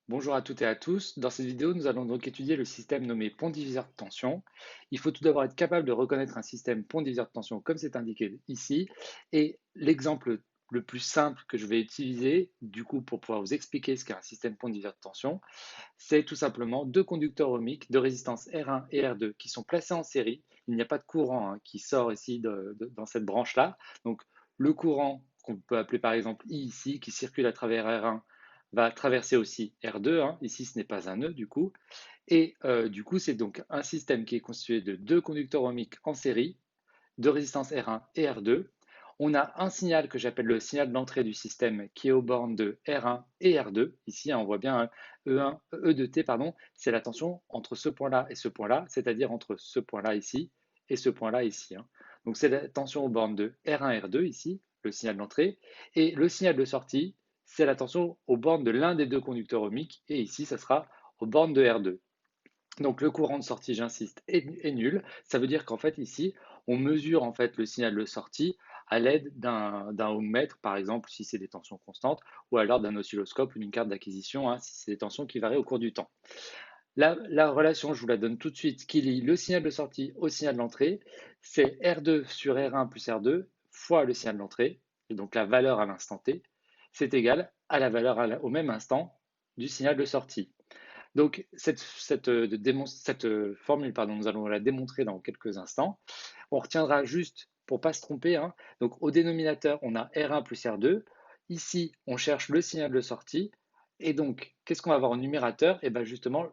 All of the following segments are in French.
Bonjour à toutes et à tous. Dans cette vidéo, nous allons donc étudier le système nommé pont diviseur de tension. Il faut tout d'abord être capable de reconnaître un système pont diviseur de tension comme c'est indiqué ici. Et l'exemple le plus simple que je vais utiliser, du coup, pour pouvoir vous expliquer ce qu'est un système pont diviseur de tension, c'est tout simplement deux conducteurs ohmiques de résistance R1 et R2 qui sont placés en série. Il n'y a pas de courant qui sort ici dans cette branche-là. Donc, le courant qu'on peut appeler par exemple I ici, qui circule à travers R1, va traverser aussi R2. Ici, ce n'est pas un nœud du coup. Et du coup, c'est donc un système qui est constitué de deux conducteurs ohmiques en série, de résistance R1 et R2. On a un signal que j'appelle le signal d'entrée du système qui est aux bornes de R1 et R2. Ici, on voit bien E1, E de T, pardon, c'est la tension entre ce point-là et ce point-là, c'est-à-dire entre ce point-là ici et ce point-là ici. Donc c'est la tension aux bornes de R1, R2 ici, le signal d'entrée, et le signal de sortie, c'est la tension aux bornes de l'un des deux conducteurs ohmiques, et ici, ça sera aux bornes de R2. Donc le courant de sortie, j'insiste, est nul. Ça veut dire qu'en fait ici, on mesure en fait le signal de sortie à l'aide d'un ohmmètre, par exemple si c'est des tensions constantes, ou alors d'un oscilloscope ou d'une carte d'acquisition, si c'est des tensions qui varient au cours du temps. La relation, je vous la donne tout de suite, qui lie le signal de sortie au signal d'entrée, c'est R2 sur R1 plus R2 fois le signal d'entrée, et donc la valeur à l'instant T, c'est égal à la valeur au même instant du signal de sortie. Donc, cette formule, pardon, nous allons la démontrer dans quelques instants. On retiendra juste, pour ne pas se tromper, donc au dénominateur, on a R1 plus R2. Ici, on cherche le signal de sortie. Et donc, qu'est-ce qu'on va avoir au numérateur? Et bien justement,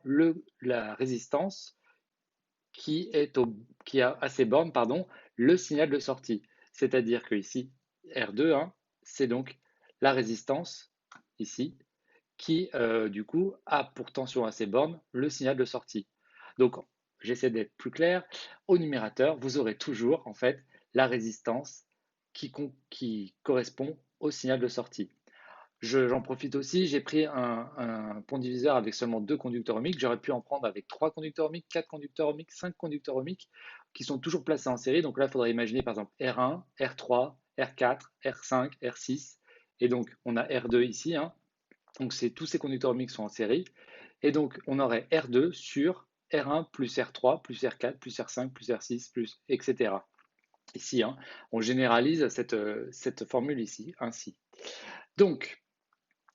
la résistance qui a à ses bornes, pardon, le signal de sortie. C'est-à-dire que ici, R2, c'est donc la résistance, ici, qui, du coup, a pour tension à ses bornes le signal de sortie. Donc, j'essaie d'être plus clair. Au numérateur, vous aurez toujours, en fait, la résistance qui correspond au signal de sortie. J'en profite aussi, j'ai pris un pont diviseur avec seulement deux conducteurs ohmiques. J'aurais pu en prendre avec trois conducteurs ohmiques, quatre conducteurs ohmiques, cinq conducteurs ohmiques qui sont toujours placés en série. Donc là, il faudrait imaginer par exemple R1, R3, R4, R5, R6. Et donc, on a R2 ici. Donc, tous ces conducteurs ohmiques sont en série. Et donc, on aurait R2 sur R1 plus R3 plus R4 plus R5 plus R6 plus etc. Ici, on généralise cette formule ici, ainsi. Donc,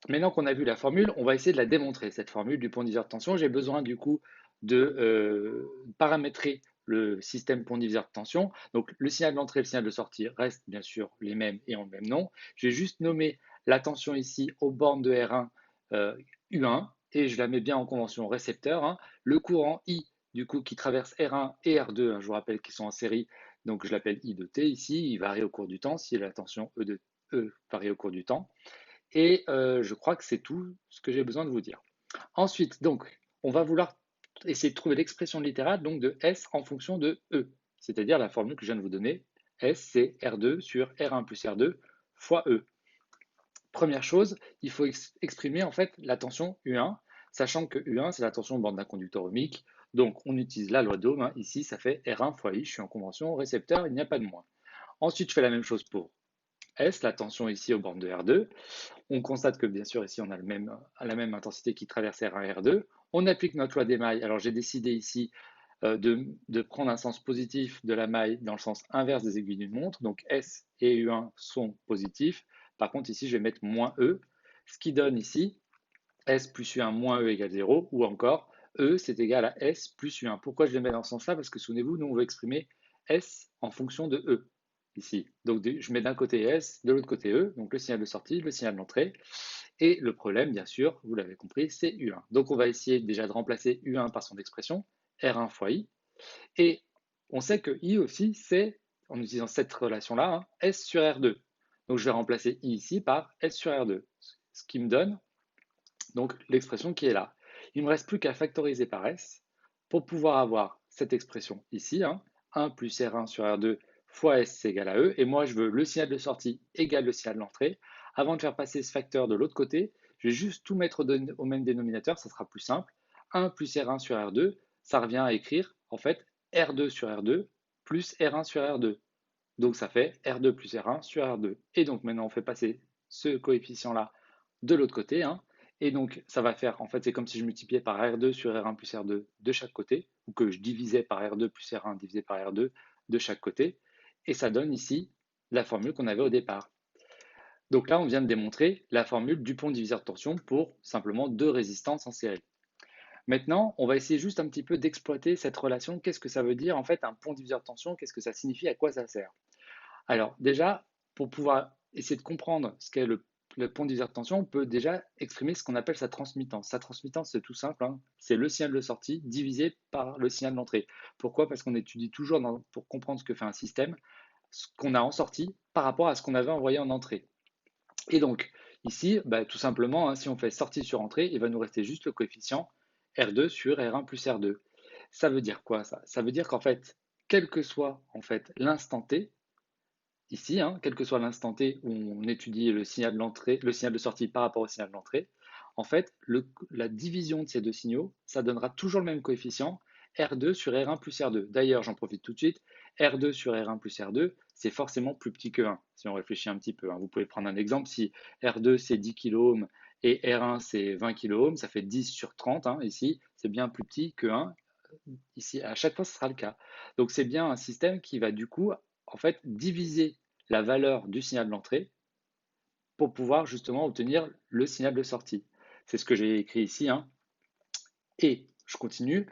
maintenant qu'on a vu la formule, on va essayer de la démontrer, cette formule du pont diviseur de tension. J'ai besoin du coup de paramétrer le système pont diviseur de tension. Donc le signal d'entrée et le signal de sortie restent bien sûr les mêmes et ont le même nom. J'ai juste nommé la tension ici aux bornes de R1 U1 et je la mets bien en convention récepteur. Le courant I du coup qui traverse R1 et R2, je vous rappelle qu'ils sont en série, donc je l'appelle I de T ici, il varie au cours du temps si la tension E de E varie au cours du temps. Et je crois que c'est tout ce que j'ai besoin de vous dire. Ensuite, donc, on va vouloir essayer de trouver l'expression littérale donc de S en fonction de E, c'est-à-dire la formule que je viens de vous donner. S, c'est R2 sur R1 plus R2 fois E. Première chose, il faut exprimer en fait la tension U1, sachant que U1, c'est la tension de bande d'un conducteur ohmique. Donc, on utilise la loi d'Ohm. Ici, ça fait R1 fois I. Je suis en convention récepteur, il n'y a pas de moins. Ensuite, je fais la même chose pour S, la tension ici aux bornes de R2. On constate que bien sûr ici on a la même intensité qui traverse R1 et R2. On applique notre loi des mailles. Alors j'ai décidé ici de prendre un sens positif de la maille dans le sens inverse des aiguilles d'une montre. Donc S et U1 sont positifs. Par contre ici je vais mettre moins E, ce qui donne ici S plus U1 moins E égale 0, ou encore E c'est égal à S plus U1. Pourquoi je les mets dans ce sens-là? Parce que souvenez-vous, nous on veut exprimer S en fonction de E ici. Donc je mets d'un côté S, de l'autre côté E, donc le signal de sortie, le signal d'entrée. Et le problème, bien sûr, vous l'avez compris, c'est U1. Donc on va essayer déjà de remplacer U1 par son expression, R1 fois I. Et on sait que I aussi, c'est, en utilisant cette relation-là, S sur R2. Donc je vais remplacer I ici par S sur R2, ce qui me donne donc l'expression qui est là. Il ne me reste plus qu'à factoriser par S pour pouvoir avoir cette expression ici, 1 plus R1 sur R2 fois S c'est égal à E, et moi je veux le signal de sortie égale le signal d'entrée. Avant de faire passer ce facteur de l'autre côté, je vais juste tout mettre au même dénominateur, ça sera plus simple. 1 plus R1 sur R2, ça revient à écrire en fait R2 sur R2 plus R1 sur R2. Donc ça fait R2 plus R1 sur R2. Et donc maintenant on fait passer ce coefficient-là de l'autre côté, Et donc, ça va faire, en fait, c'est comme si je multipliais par R2 sur R1 plus R2 de chaque côté, ou que je divisais par R2 plus R1 divisé par R2 de chaque côté. Et ça donne ici la formule qu'on avait au départ. Donc là, on vient de démontrer la formule du pont diviseur de tension pour simplement deux résistances en série. Maintenant, on va essayer juste un petit peu d'exploiter cette relation. Qu'est-ce que ça veut dire en fait un pont diviseur de tension? Qu'est-ce que ça signifie? À quoi ça sert? Alors déjà, pour pouvoir essayer de comprendre ce qu'est le pont diviseur de tension, on peut déjà exprimer ce qu'on appelle sa transmittance. Sa transmittance, c'est tout simple, hein, c'est le signal de sortie divisé par le signal d'entrée. Pourquoi? Parce qu'on étudie toujours, pour comprendre ce que fait un système, ce qu'on a en sortie par rapport à ce qu'on avait envoyé en entrée. Et donc, ici, bah, tout simplement, hein, si on fait sortie sur entrée, il va nous rester juste le coefficient R2 sur R1 plus R2. Ça veut dire quoi ça? Ça veut dire qu'en fait, quel que soit en fait l'instant T, ici, hein, quel que soit l'instant T où on étudie le signal d'entrée, le signal de sortie par rapport au signal d'entrée, en fait, la division de ces deux signaux, ça donnera toujours le même coefficient, R2 sur R1 plus R2. D'ailleurs, j'en profite tout de suite, R2 sur R1 plus R2, c'est forcément plus petit que 1, si on réfléchit un petit peu, hein. Vous pouvez prendre un exemple, si R2 c'est 10 kΩ et R1 c'est 20 kΩ, ça fait 10 sur 30, hein, ici, c'est bien plus petit que 1. Ici, à chaque fois, ce sera le cas. Donc, c'est bien un système qui va du coup, en fait, diviser la valeur du signal d'entrée pour pouvoir justement obtenir le signal de sortie. C'est ce que j'ai écrit ici, hein. Et je continue,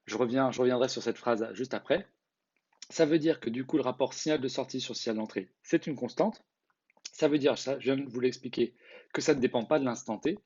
je reviendrai sur cette phrase juste après. Ça veut dire que du coup, le rapport signal de sortie sur signal d'entrée, c'est une constante. Ça veut dire, ça, je viens de vous l'expliquer, que ça ne dépend pas de l'instant T.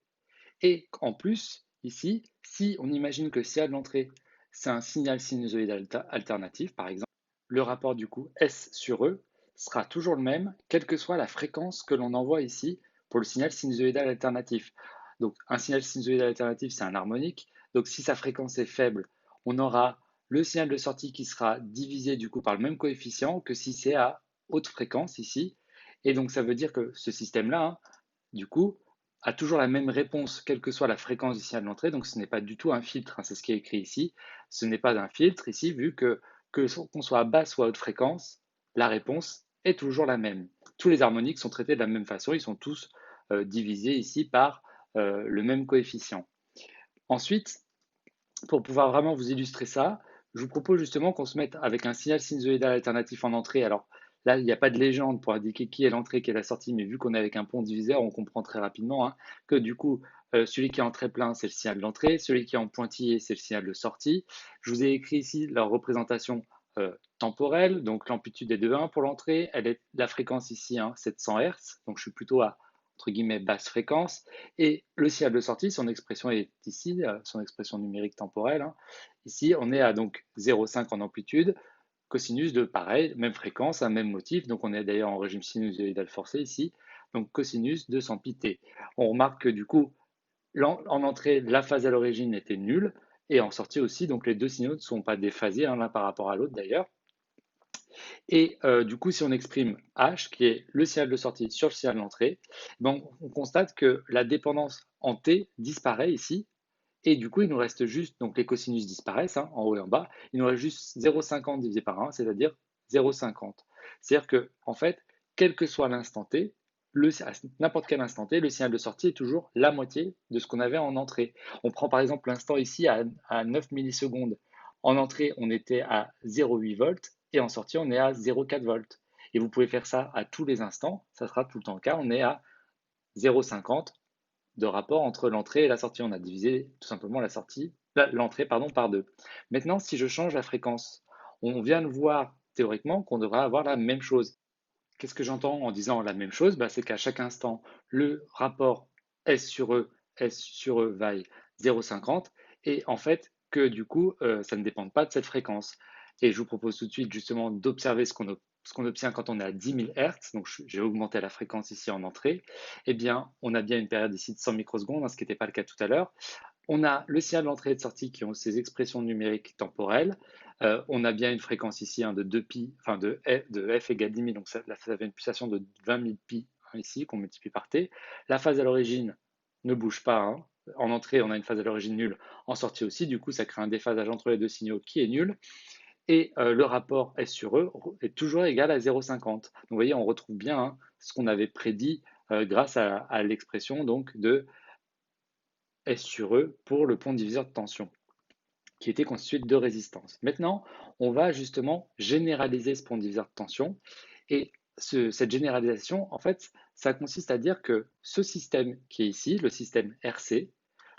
Et en plus, ici, si on imagine que le signal d'entrée, c'est un signal sinusoïdal alternatif, par exemple, le rapport du coup S sur E sera toujours le même, quelle que soit la fréquence que l'on envoie ici pour le signal sinusoïdal alternatif. Donc un signal sinusoïdal alternatif, c'est un harmonique. Donc si sa fréquence est faible, on aura le signal de sortie qui sera divisé du coup par le même coefficient que si c'est à haute fréquence ici. Et donc ça veut dire que ce système-là, hein, du coup, a toujours la même réponse, quelle que soit la fréquence du signal d'entrée. Donc, ce n'est pas du tout un filtre, hein, c'est ce qui est écrit ici. Ce n'est pas un filtre ici, vu qu'on soit à basse ou à haute fréquence, la réponse est toujours la même. Tous les harmoniques sont traités de la même façon, ils sont tous divisés ici par le même coefficient. Ensuite, pour pouvoir vraiment vous illustrer ça, je vous propose justement qu'on se mette avec un signal sinusoïdal alternatif en entrée. Alors là, il n'y a pas de légende pour indiquer qui est l'entrée, qui est la sortie, mais vu qu'on est avec un pont diviseur, on comprend très rapidement, hein, que du coup, celui qui est en très plein, c'est le signal d'entrée, celui qui est en pointillé, c'est le signal de sortie. Je vous ai écrit ici leur représentation temporelle, donc l'amplitude est de 1 pour l'entrée, la fréquence ici, hein, 700 Hz, donc je suis plutôt à entre guillemets basse fréquence, et le signal de sortie, son expression est ici, son expression numérique temporelle, hein. Ici, on est à donc 0,5 en amplitude, cosinus de pareil, même fréquence, un même motif, donc on est d'ailleurs en régime sinusoïdal forcé ici, donc cosinus de 100 pt. On remarque que du coup, en entrée, la phase à l'origine était nulle, et en sortie aussi, donc les deux signaux ne sont pas déphasés, hein, l'un par rapport à l'autre d'ailleurs. Et du coup, si on exprime H, qui est le signal de sortie sur le signal d'entrée, ben, on constate que la dépendance en T disparaît ici. Et du coup, il nous reste juste, donc les cosinus disparaissent, hein, en haut et en bas, il nous reste juste 0,50 divisé par 1, c'est-à-dire 0,50. C'est-à-dire que, en fait, quel que soit l'instant T, à n'importe quel instant T, le signal de sortie est toujours la moitié de ce qu'on avait en entrée. On prend par exemple l'instant ici à 9 millisecondes. En entrée, on était à 0,8 volts et en sortie, on est à 0,4 volts. Et vous pouvez faire ça à tous les instants, ça sera tout le temps le cas, on est à 0,50 de rapport entre l'entrée et la sortie. On a divisé tout simplement l'entrée par deux. Maintenant, si je change la fréquence, on vient de voir théoriquement qu'on devrait avoir la même chose. Qu'est-ce que j'entends en disant la même chose? C'est qu'à chaque instant, le rapport S sur E vaille 0,50 et en fait que du coup, ça ne dépend pas de cette fréquence. Et je vous propose tout de suite justement d'observer ce qu'on obtient quand on est à 10 000 Hz. Donc j'ai augmenté la fréquence ici en entrée. Eh bien, on a bien une période ici de 100 microsecondes, hein, ce qui n'était pas le cas tout à l'heure. On a le signal d'entrée et de sortie qui ont ces expressions numériques temporelles. On a bien une fréquence ici, hein, de 2 pi, enfin de f égale 10 000, donc ça fait une pulsation de 20 000 pi, hein, ici, qu'on multiplie par t. La phase à l'origine ne bouge pas, hein. En entrée, on a une phase à l'origine nulle, en sortie aussi, du coup, ça crée un déphasage entre les deux signaux qui est nul. Et le rapport S sur E est toujours égal à 0,50. Donc vous voyez, on retrouve bien, hein, ce qu'on avait prédit grâce à l'expression donc de S sur E pour le pont diviseur de tension, qui était constitué de deux résistances. Maintenant, on va justement généraliser ce pont diviseur de tension. Et cette généralisation, en fait, ça consiste à dire que ce système qui est ici, le système RC,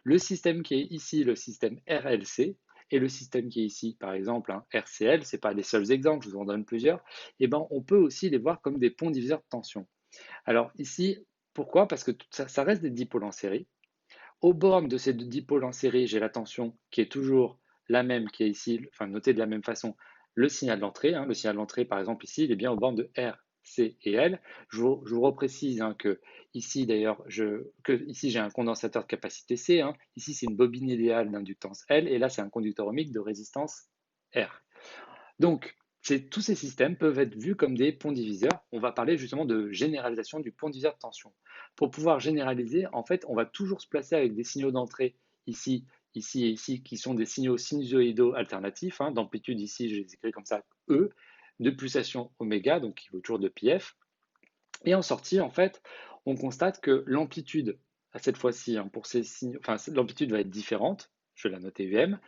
le système qui est ici, le système RLC, et le système qui est ici, par exemple, RCL, ce n'est pas les seuls exemples, je vous en donne plusieurs, et ben, on peut aussi les voir comme des ponts diviseurs de tension. Alors ici, pourquoi? Parce que ça reste des dipôles en série. Aux bornes de ces deux dipôles en série, j'ai la tension qui est toujours la même, qui est ici, enfin notée de la même façon, le signal d'entrée. Le signal d'entrée, par exemple, ici, il est bien aux bornes de R, C et L. Je vous reprécise que ici, d'ailleurs, ici j'ai un condensateur de capacité C. Ici, c'est une bobine idéale d'inductance L. Et là, c'est un conducteur ohmique de résistance R. Donc, tous ces systèmes peuvent être vus comme des ponts diviseurs. On va parler justement de généralisation du pont diviseur de tension. Pour pouvoir généraliser, en fait, on va toujours se placer avec des signaux d'entrée ici, ici et ici, qui sont des signaux sinusoïdaux alternatifs. D'amplitude ici, je les écris comme ça, E, de pulsation oméga, donc qui vaut toujours de πf. Et en sortie, en fait, on constate que l'amplitude, à cette fois-ci, pour ces signaux, enfin, l'amplitude va être différente, je vais la noter UM,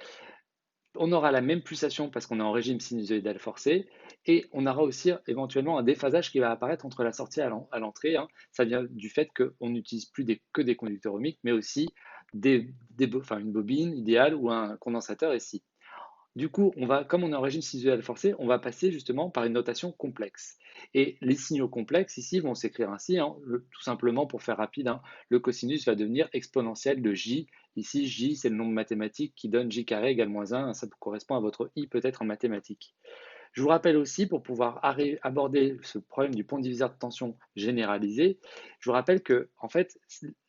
on aura la même pulsation parce qu'on est en régime sinusoïdal forcé et on aura aussi éventuellement un déphasage qui va apparaître entre la sortie à l'entrée. Ça vient du fait qu'on n'utilise plus que des conducteurs ohmiques, mais aussi une bobine idéale ou un condensateur ici. Du coup, comme on est en régime sinusoïdal forcé, on va passer justement par une notation complexe. Et les signaux complexes ici vont s'écrire ainsi, tout simplement pour faire rapide, le cosinus va devenir exponentiel de j. Ici, j, c'est le nombre mathématique qui donne j carré égale moins 1, ça correspond à votre i peut-être en mathématiques. Je vous rappelle aussi, pour pouvoir aborder ce problème du pont diviseur de tension généralisé, je vous rappelle que en fait,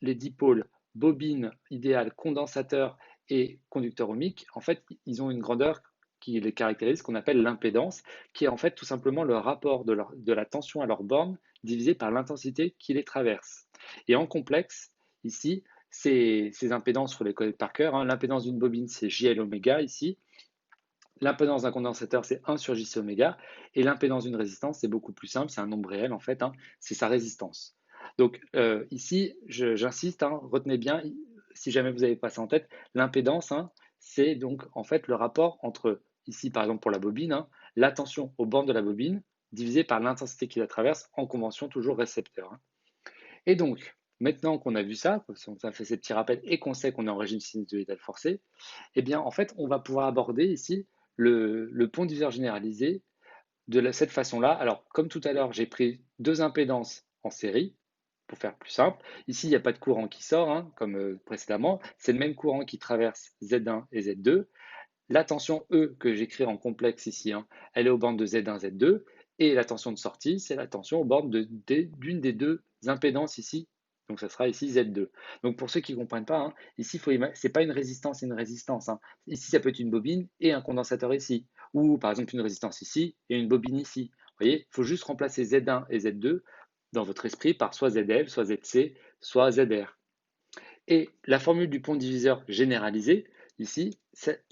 les dipôles bobine idéale, condensateur et conducteur ohmique, en fait, ils ont une grandeur qui les caractérise, qu'on appelle l'impédance, qui est en fait tout simplement le rapport de la tension à leur borne divisé par l'intensité qui les traverse. Et en complexe, ici, ces impédances, il faut les connaître par cœur. L'impédance d'une bobine, c'est JL oméga ici. L'impédance d'un condensateur, c'est 1 sur JC oméga. Et l'impédance d'une résistance, c'est beaucoup plus simple, c'est un nombre réel en fait, c'est sa résistance. Donc ici, j'insiste, retenez bien, si jamais vous avez pas ça en tête, l'impédance, c'est donc en fait le rapport entre, ici par exemple pour la bobine, la tension aux bornes de la bobine divisée par l'intensité qui la traverse en convention toujours récepteur. Et donc, maintenant qu'on a vu ça, qu'on a fait ces petits rappels et qu'on sait qu'on est en régime sinusoïdal forcé, eh bien, en fait, on va pouvoir aborder ici le pont diviseur généralisé de cette façon-là. Alors, comme tout à l'heure, j'ai pris deux impédances en série, pour faire plus simple. Ici, il n'y a pas de courant qui sort, comme précédemment. C'est le même courant qui traverse Z1 et Z2. La tension E que j'écris en complexe ici, elle est aux bornes de Z1, Z2. Et la tension de sortie, c'est la tension aux bornes d'une des deux impédances ici. Donc, ça sera ici Z2. Donc, pour ceux qui ne comprennent pas, ici, ce n'est pas une résistance et une résistance. Ici, ça peut être une bobine et un condensateur ici. Ou par exemple, une résistance ici et une bobine ici. Vous voyez, il faut juste remplacer Z1 et Z2 dans votre esprit par soit ZL, soit ZC, soit ZR. Et la formule du pont diviseur généralisé, ici, c'est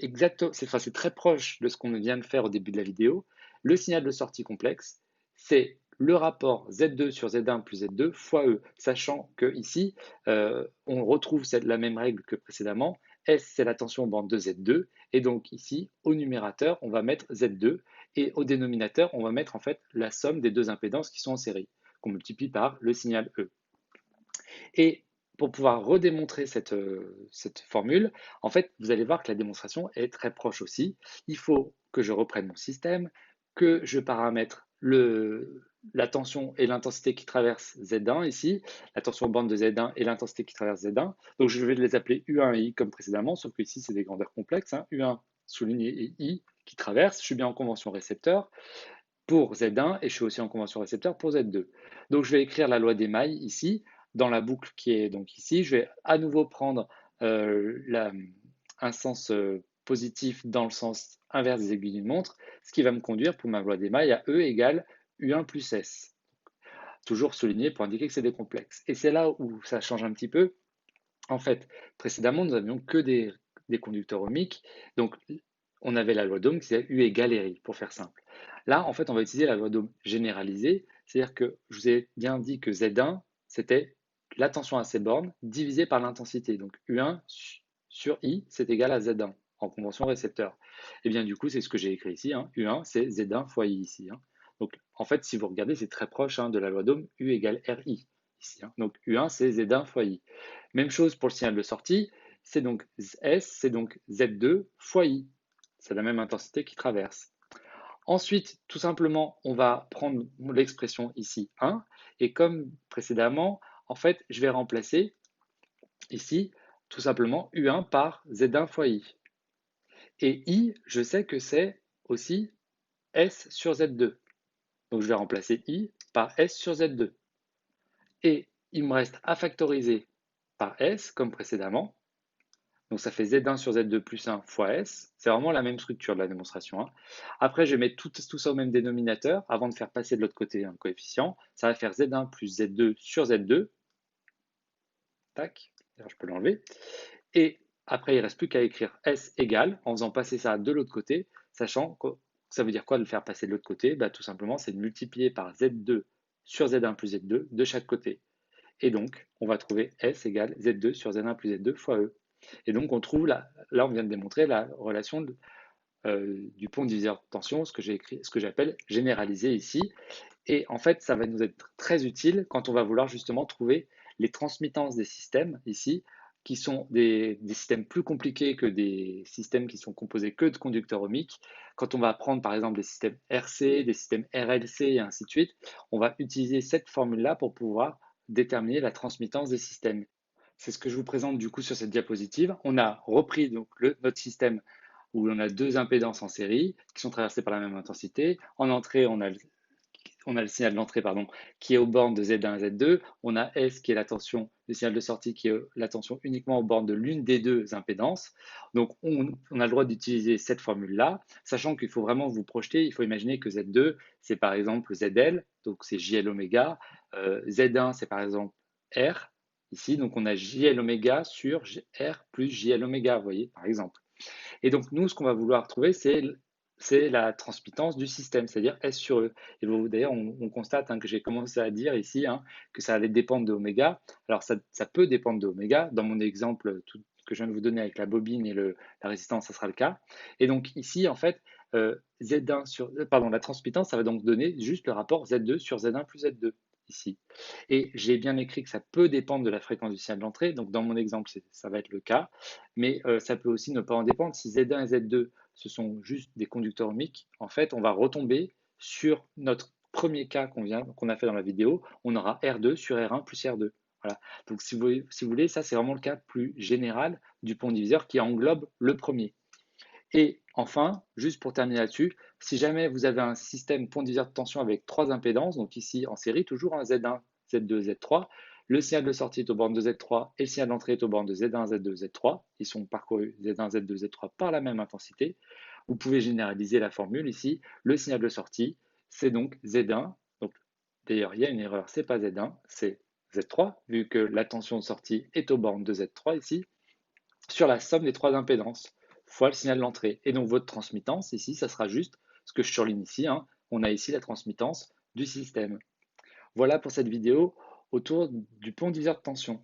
très proche de ce qu'on vient de faire au début de la vidéo. Le signal de sortie complexe, c'est le rapport Z2 sur Z1 plus Z2 fois E, sachant que ici, on retrouve la même règle que précédemment. S, c'est la tension bande de Z2, et donc ici, au numérateur, on va mettre Z2, et au dénominateur, on va mettre en fait la somme des deux impédances qui sont en série, qu'on multiplie par le signal E. Et pour pouvoir redémontrer cette formule, en fait, vous allez voir que la démonstration est très proche aussi. Il faut que je reprenne mon système, que je paramètre la tension et l'intensité qui traverse Z1 ici, la tension bande de Z1 et l'intensité qui traverse Z1. Donc je vais les appeler U1 et I comme précédemment, sauf que ici c'est des grandeurs complexes. U1 souligné et I qui traverse. Je suis bien en convention récepteur pour Z1 et je suis aussi en convention récepteur pour Z2. Donc je vais écrire la loi des mailles ici, dans la boucle qui est donc ici. Je vais à nouveau prendre un sens positif dans le sens inverse des aiguilles d'une montre, ce qui va me conduire pour ma loi des mailles à E égale U1 plus S. Toujours souligné pour indiquer que c'est des complexes. Et c'est là où ça change un petit peu. En fait, précédemment, nous n'avions que des conducteurs ohmiques. Donc, on avait la loi d'Ohm qui disait U égale RI, pour faire simple. Là, en fait, on va utiliser la loi d'Ohm généralisée, c'est-à-dire que je vous ai bien dit que Z1, c'était la tension à ces bornes divisé par l'intensité. Donc U1 sur I, c'est égal à Z1 en convention récepteur. Et bien du coup, c'est ce que j'ai écrit ici, hein. U1, c'est Z1 fois I ici, hein. Donc en fait, si vous regardez, c'est très proche, hein, de la loi d'Ohm, U égale RI ici, hein. Donc U1, c'est Z1 fois I. Même chose pour le signal de sortie, c'est donc S, c'est donc Z2 fois I. C'est la même intensité qui traverse. Ensuite, tout simplement, on va prendre l'expression ici 1, et comme précédemment, en fait, je vais remplacer ici tout simplement U1 par Z1 fois I. Et I, je sais que c'est aussi S sur Z2. Donc je vais remplacer I par S sur Z2. Et il me reste à factoriser par S comme précédemment. Donc ça fait Z1 sur Z2 plus 1 fois S. C'est vraiment la même structure de la démonstration, hein. Après, je vais mettre tout ça au même dénominateur avant de faire passer de l'autre côté un coefficient. Ça va faire Z1 plus Z2 sur Z2. Tac, alors je peux l'enlever. Et après, il ne reste plus qu'à écrire S égale en faisant passer ça de l'autre côté, sachant que ça veut dire quoi de le faire passer de l'autre côté? Bah, tout simplement, c'est de multiplier par Z2 sur Z1 plus Z2 de chaque côté. Et donc, on va trouver S égale Z2 sur Z1 plus Z2 fois E. Et donc, on trouve là, on vient de démontrer la relation du pont diviseur de tension, ce que j'appelle généralisé ici. Et en fait, ça va nous être très utile quand on va vouloir justement trouver les transmittances des systèmes ici, qui sont des systèmes plus compliqués que des systèmes qui sont composés que de conducteurs ohmiques. Quand on va prendre par exemple des systèmes RC, des systèmes RLC et ainsi de suite, on va utiliser cette formule-là pour pouvoir déterminer la transmittance des systèmes. C'est ce que je vous présente du coup sur cette diapositive. On a repris donc notre système où on a deux impédances en série qui sont traversées par la même intensité. En entrée, on a le signal d'entrée pardon, qui est aux bornes de Z1 et Z2. On a S qui est la tension, le signal de sortie qui est la tension uniquement aux bornes de l'une des deux impédances. Donc on a le droit d'utiliser cette formule-là, sachant qu'il faut vraiment vous projeter. Il faut imaginer que Z2, c'est par exemple ZL, donc c'est JL oméga. Z1, c'est par exemple R, ici. Donc on a JL oméga sur R plus JL oméga, vous voyez, par exemple. Et donc, nous, ce qu'on va vouloir trouver, c'est la transmittance du système, c'est-à-dire S sur E. Et d'ailleurs, on constate, hein, que j'ai commencé à dire ici, hein, que ça allait dépendre de oméga. Alors, ça peut dépendre de oméga. Dans mon exemple que je viens de vous donner avec la bobine et la résistance, ça sera le cas. Et donc, ici, en fait, la transmittance, ça va donc donner juste le rapport Z2 sur Z1 plus Z2 ici. Et j'ai bien écrit que ça peut dépendre de la fréquence du signal d'entrée. Donc, dans mon exemple, ça va être le cas. Mais ça peut aussi ne pas en dépendre. Si Z1 et Z2, ce sont juste des conducteurs ohmiques, en fait, on va retomber sur notre premier cas qu'on a fait dans la vidéo. On aura R2 sur R1 plus R2. Voilà. Donc, si vous voulez, ça, c'est vraiment le cas plus général du pont diviseur qui englobe le premier. Et enfin, juste pour terminer là-dessus, si jamais vous avez un système pont diviseur de tension avec trois impédances, donc ici en série, toujours un Z1, Z2, Z3, le signal de sortie est aux bornes de Z3 et le signal d'entrée est aux bornes de Z1, Z2, Z3. Ils sont parcourus Z1, Z2, Z3 par la même intensité. Vous pouvez généraliser la formule ici. Le signal de sortie, c'est donc Z1. Donc, d'ailleurs, il y a une erreur, c'est pas Z1, c'est Z3, vu que la tension de sortie est aux bornes de Z3 ici, sur la somme des trois impédances fois le signal d'entrée. Et donc votre transmittance ici, ça sera juste ce que je surligne ici, hein. On a ici la transmittance du système. Voilà pour cette vidéo autour du pont diviseur de tension.